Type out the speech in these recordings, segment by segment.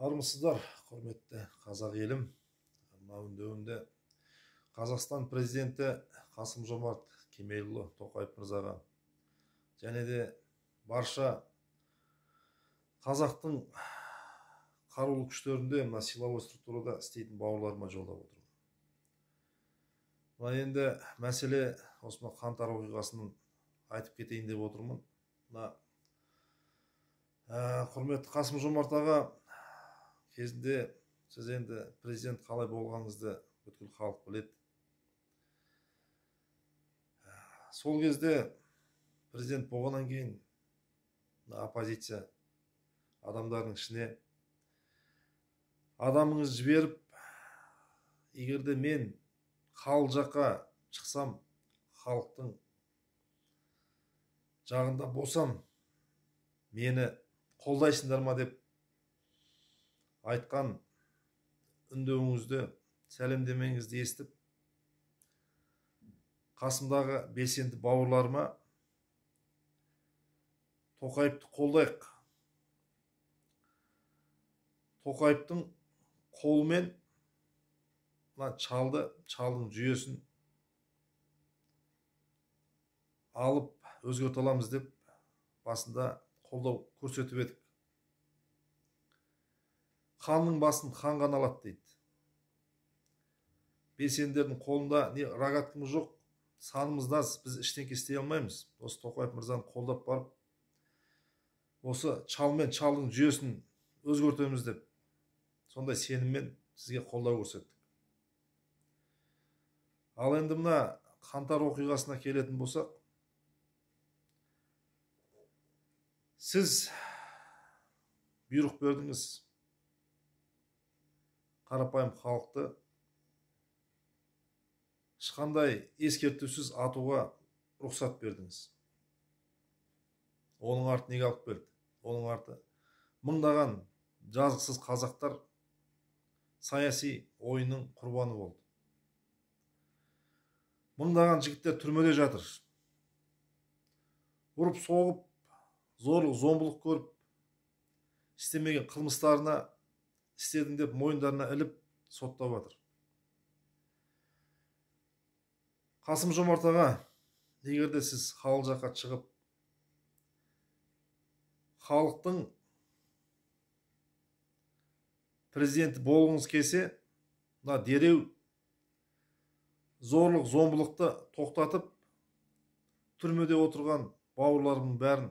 Армысыздар, құрметті қазақ елім. Мына үндеуінде Қазақстан президенті Қасым-Жомарт Кемелұлы Тоқаев мырзаға және де барша қазақтың қарулы күштерінде мына силовой структурада істейтін бауырларыма жолдап отырмын. Мына енді мәселе осы қаңтар оқиғасын айтып кетейін деп отырмын. Мына құрметті Қасым-Жомарт аға, кезінде сіз енді президент қалай болғаныңызды бүткіл халық біледі. Сол кезде президент болғаннан кейін оппозиция адамдардың ішіне адамыңыз жіберіп, егерде мен халық жаққа шықсам, халықтың жағында болсам, мені қолдайсыңдар ма деп айтқан үндеуіңізді, сәлемдемеңізді естіп, қасымдағы белсенді бауырларыма Тоқаевты қолдайық. Тоқаевтың қолымен чалдың жүйесін алып өзгерте аламыз деп басында қолдау көрсетіп едік. Ханның басын хан ғана алады дейді. Белсенділердің қолында не рогаткамыз жоқ, санымыз да аз, біз ештеңе істей алмаймыз. Осы Тоқаев мырзаны қолдап барып, осы чал мен чалдың жүйесін өзгертеміз деп, сондай сеніммен сізге қолдау көрсеттік. Ал енді мына қаңтар оқиғасына келетін болсақ, сіз бұйрық бердіңіз, қарапайым халықты ешқандай ескертусіз атуға рұқсат бердіңіз. Оның арты неге алып келді? Оның арты мыңдаған жазықсыз қазақтар саяси ойынның құрбаны болды. Мыңдаған жігіттер түрмеде жатыр. Ұрып соғып, зорлық, зомбылық көріп, істемеген қылмыстарына істедім деп мойындарына іліп соттап жатыр. Қасым-Жомарт аға, егерде сіз халық жаққа шығып, халықтың президенті болғыңыз келсе, дереу зорлық, зомбылықты тоқтатып, түрмеде отырған бауырларымның бәрін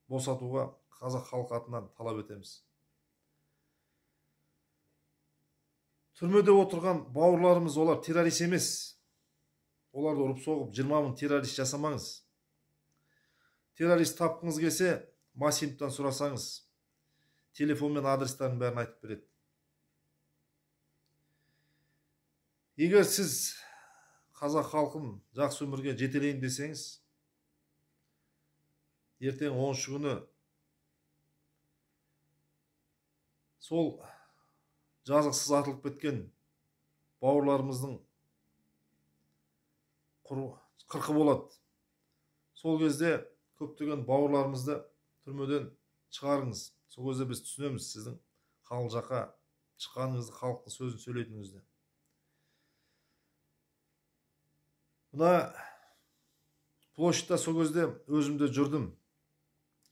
босатуға қазақ халқы атынан талап етеміз. Түрмеде отырған бауырларымыз, олар террорист емес. Оларды ұрып соғып, 20 мың террорист жасамаңыз. Террорист тапқыңыз келсе, Масимовтан сұрасаңыз, телефон мен адрестарын бәрін айтып береді. Егер сіз қазақ халқын жақсы өмірге жетелейін десеңіз, ертең 10 күні сол жазықсыз атылып кеткен бауырларымыздың қырқы болады. Сол кезде көптеген бауырларымызды түрмеден шығарыңыз. Сол кезде біз түсінеміз сіздің халық жаққа шыққаныңызды, халықтың сөзін сөйлейтініңізді. Мына площадьта сол кезде өзімде жүрдім.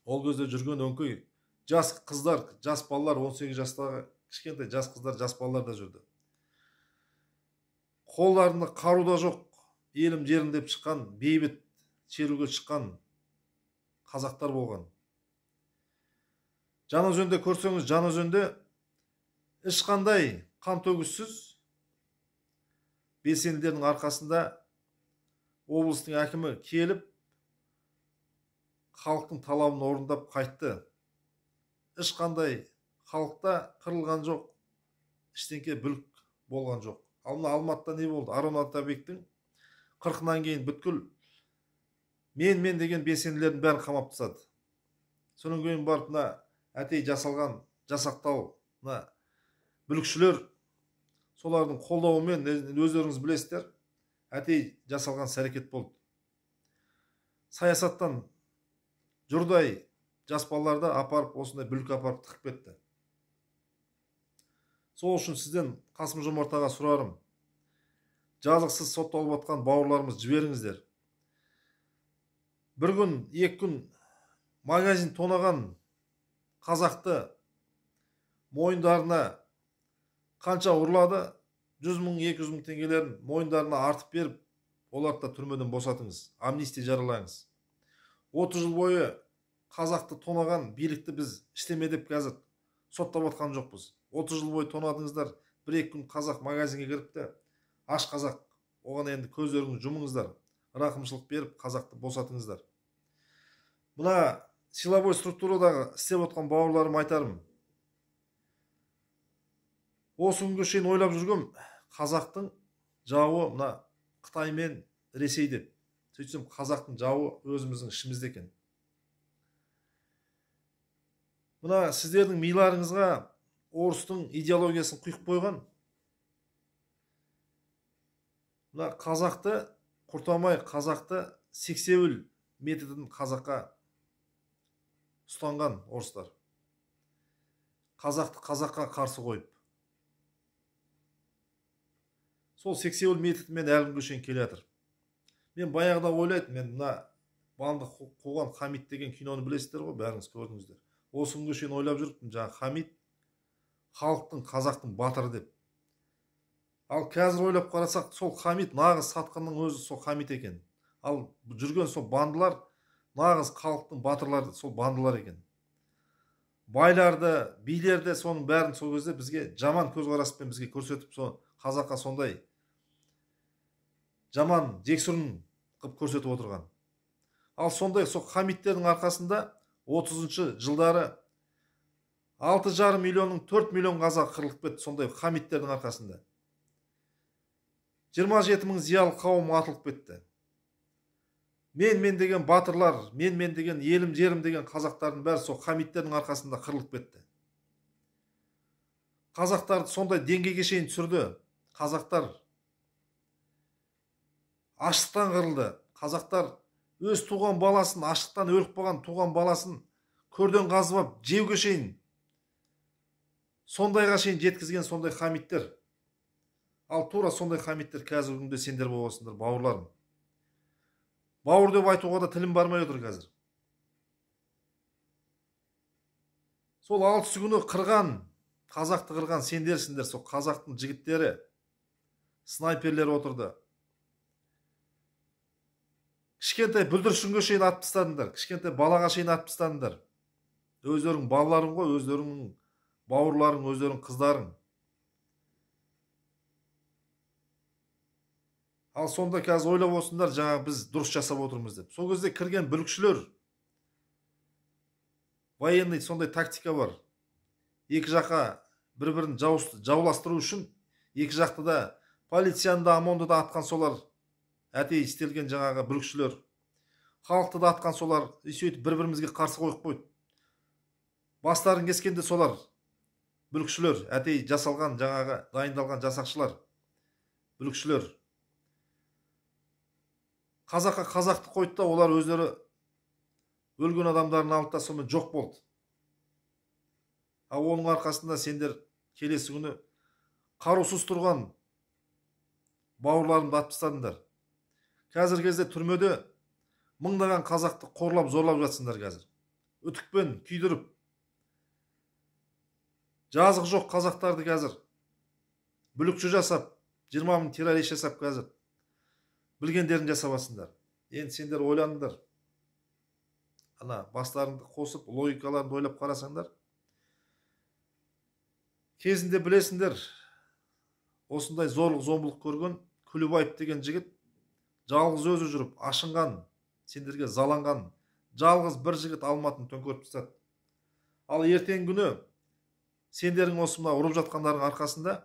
Ол кезде жүрген өңкей жас қыздар, жас балалар, 18 жастағы кішкентай жас қыздар, жас балалар да жүрді. Қолдарында қару да жоқ, елім жерім деп шыққан, бейбіт шеруге шыққан қазақтар болған. Жаңаөзенде көрсеңіз, Жаңаөзенде ешқандай қан төгіссіз белсенділердің арқасында облыстың әкімі келіп, халықтың талабын орындап қайтты. Ешқандай халықта қырылған жоқ, ештеңке бүлік болған жоқ. Алматыда не болды? Арон Атабектің 40-нан кейін бүткіл мен деген белсенділердің бәрін қамап тастады. Соның кейін барып әтей жасалған, жасақтау бүлікшілер, солардың қолдауымен, өздеріңіз білесіздер, әтей жасалған әрекет болды. Саясаттан жұрдай жас балаларды апарып, осындай бүлік апарып тықып кетті. Сол үшін сізден Қасым Жомарт аға сұрарым, жазықсыз сотталып жатқан бауырларымыз жіберіңіздер. Бір күн, екі күн магазин тонаған қазақты мойындарына қанша ұрлады, 100 мың, 200 мың теңгелерін мойындарына артып беріп, оларды да түрмеден босатыңыз, амнистия жариялаңыз. 30 жыл бойы қазақты тонаған билікті біз іштеме деп қазір соттап отқан жоқпыз. 30 жыл бойы тонадыңыздар, 1-2 күн қазақ магазинге кіріпті, аш қазақ, оған енді көздеріңізді жұмыңыздар, рақымшылық беріп қазақты босатыңыздар. Мына силовой структурадағы істеп отқан бауырларым айтарым, осы күнге шейін ойлап жүргем, қазақтың жауы мына Қытай мен Ресей деп. Сөйтсем, қазақтың жауы өзіміздің ішімізде екен. Мына сіздердің миларыңызға орыстың идеологиясын құйып қойған. Мына қазақты құртамай, қазақты сексеуіл методын қазаққа ұстанған орыстар. Қазақты қазаққа қарсы қойып. Сол сексеуіл методымен әлі күнге шейін келе жатыр. Мен баяғыда ойлайтын, мен мына Банды қуған Хамит деген киноны білесіздер ғой, бәріңіз көрдіңіздер. Осы күнге шейін ойлап жүріппін, жаңа Хамит халықтың, қазақтың батыры деп. Ал қазір ойлап қарасақ, сол Хамит нағыз сатқынның өзі сол Хамит екен. Ал жүрген сол бандылар нағыз халықтың батырлары, сол бандылар екен. Байларды, билерді соның бәрін сол кезде бізге жаман көзқараспен бізге көрсетіп, сол қазаққа сондай жаман жексұрын қып көрсетіп отырған. Ал сондай сол Хамиттердің арқасында 30-шы жылдары 6,5 миллионның 4 миллион қазақ қырылып кетті, сондай Хамиттердің арқасында. 27 мың зиялы қауым атылып кетті. Мен деген батырлар, мен деген елім жерім деген қазақтардың бәрі сол Хамиттердің арқасында қырылып кетті. Қазақтарды сондай деңгейге шейін түсірді. Қазақтар аштықтан қырылды. Қазақтар өз туған баласын, аштықтан өліп қалған туған баласын көрден қазып алып жеуге шейін, сондайға шейін жеткізген сондай Хамиттер. Ал тура сондай Хамиттер қазіргі күнде сендер боласыңдар, бауырларым. Бауыр деп айтуға да тілім бармай отыр қазір. Сол 6 күні қырған, қазақты қырған сендерсіңдер, сол қазақтың жігіттері, снайперлер отырды. Кішкентай бүлдіршінге шейін атып тастадыңдар, кішкентай балаға шейін атып тастадыңдар. Өздерің балаларың ғой, өздерің бауырларың, өздерің қыздарың. Ал сонда қазір ойлап осындар, жаңа біз дұрыс жасап отырмыз деп. Сол кезде кірген бүлікшілер, военный сондай тактика бар. Екі жаққа бір-бірін жауластыру үшін, екі жақты да полицияны да, ОМОНды да атқан солар, әтей істелген жаңағы бүлікшілер. Халықты да атқан солар, сөйтіп бір-бірімізге қарсы қойып қойды. Бастарын кескенде солар, бүлікшілер, әтей жасалған жаңағы дайындалған жасақшылар, бүлікшілер. Қазаққа қазақты қойды да, олар өздері өлген адамдарын алды да сонымен жоқ болды. Ал оның арқасында сендер келесі күні қарусыз тұрған бауырларымды атып тастадыңдар. Қазір кезде түрмеде мыңдаған қазақты қорлап, зорлап жатсыңдар қазір. Үтікпен күйдіріп. Жазық жоқ қазақтарды қазір. Бүлікші жасап, 20 мың террорист жасап қазір. Білгендерін жасап жатсыңдар. Енді сендер ойланыңдар. Ана бастарыңды қосып, логикаларыңды ойлап қарасаңдар. Кезінде білесіңдер, осындай зорлық зомбылық көрген Күлібаев деген жігіт жалғыз өзі жүріп, ашынған, сендерге заланған, жалғыз бір жігіт Алматыны төңкеріп тастады. Ал ертең күні сендердің осы мына ұрып жатқандардың арқасында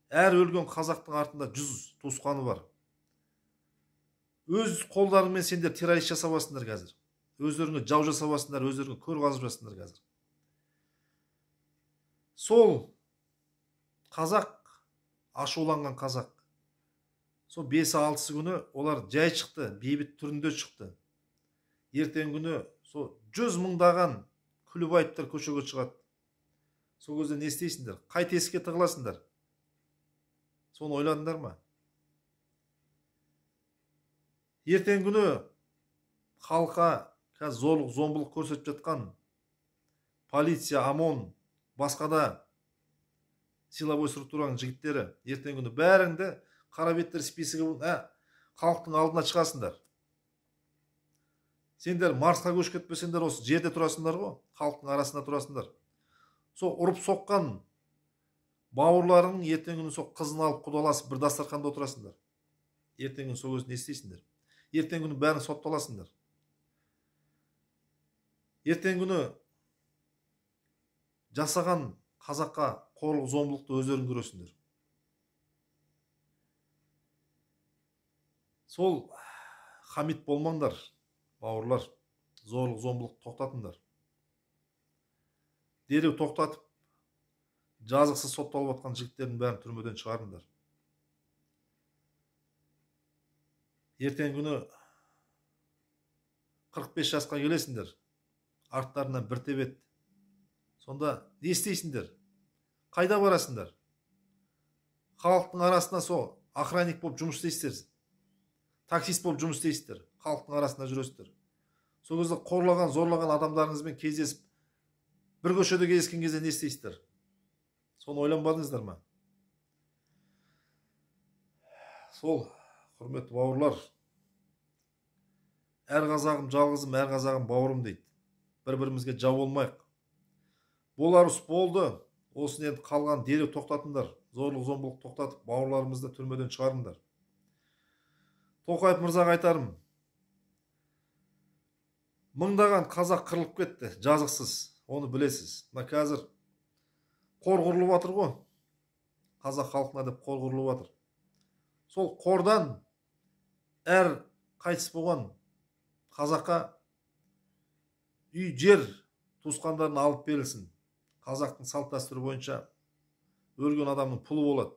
әр өлген қазақтың артында 100 туысқаны бар. Өз қолдарыңмен сендер террорист жасап жатсыңдар қазір. Өздеріңе жау жасап жатсыңдар, өздеріңе көр қазып жатсыңдар қазір. Сол қазақ, ашуланған қазақ, сол 5-6 күні олар жай шықты, бейбіт түрінде шықты. Ертең күні сол 100 мыңдаған Күлібаевтар көшеге шығады. сол кезде не істейсіңдер? Қай тесікке тығыласыңдар? Соны ойладыңдар ма? Ертең күні халыққа қазір зорлық, зомбылық көрсетіп жатқан полиция, ОМОН, басқа да силовой структураның жігіттері ертең күні бәріңді қара беттер списігі халықтың алдына шығасыңдар. Сендер Марсқа көшіп кетпесеңдер, осы жерде тұрасыңдар ғой, халықтың арасында тұрасыңдар. Сол ұрып соққан бауырларың ертең күні сол қызын алып құдаласып бір дастарханда отырасыңдар. Ертең күні сол кезде не істейсіңдер? Ертең күні бәрін сотталасыңдар. Ертең күні жасаған қазаққа қорлық, зомбылықты өздерің көресіңдер. Сол хамит болмаңдар, бауырлар. Зорлық, зомбылықты тоқтатыңдар. Дереу тоқтатып, жазықсыз сотталып жатқан жігіттердің бәрін түрмеден шығарыңдар. Ертең күні 45 жасқа келесіңдер. Арттарынан бір тебет. Сонда не істейсіңдер? Қайда барасыңдар? Халықтың арасында сол охранник болып жұмыс істейсіздер. Таксист болып жұмыс істейсіздер. Халықтың арасында жүресіздер. Сол кезде қорлаған, зорлаған адамдарыңызбен кездесіп, бір көшеде кездескен кезде не істейсіздер? Соны ойланбадыңыздар ма? Сол, құрметті бауырлар, әр қазағым жалғызым, әр қазағым бауырым дейді. Бір-бірімізге жау болмайық. Болар іс болды. Осын енді қалған дереу тоқтатыңдар. Зорлық, зомбылық тоқтатып, бауырларымызды түрмеден шығарыңдар. Тоқаев мырзаға айтарым. Мыңдаған қазақ қырылып кетті, жазықсыз. Оны білесіз. Мына қазір қор құрылып жатыр ғой. Қазақ халқына деп қор құрылып жатыр. Сол қордан әр қайтыс болған қазаққа үй, жер туысқандарына алып берілсін. Қазақтың салт дәстүрі бойынша өлген адамның пұлы болады.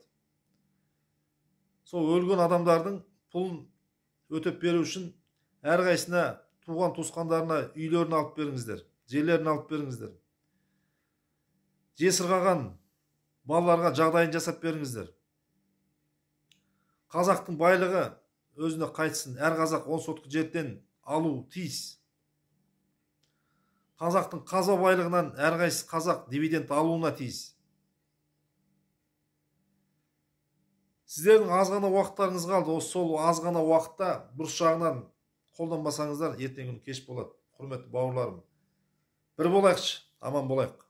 Сол өлген адамдардың пұлын өтеп беру үшін әрқайсысына туған туысқандарына үйлерін алып беріңіздер, жерлерін алып беріңіздер. Жесір қалған балаларға жағдайын жасап беріңіздер. Қазақтың байлығы өзіне қайтсын. Әр қазақ 10 сотық жерден алу тиіс. Қазақтың қаза байлығынан әрқайсысы қазақ дивиденд алуына тиіс. Сіздердің аз ғана уақыттарыңыз қалды. Осы сол аз ғана уақытта бұрыс жағынан қолданбасаңыздар, ертең күні кеш болады. Құрметті бауырларым, бір болайықшы, аман болайық.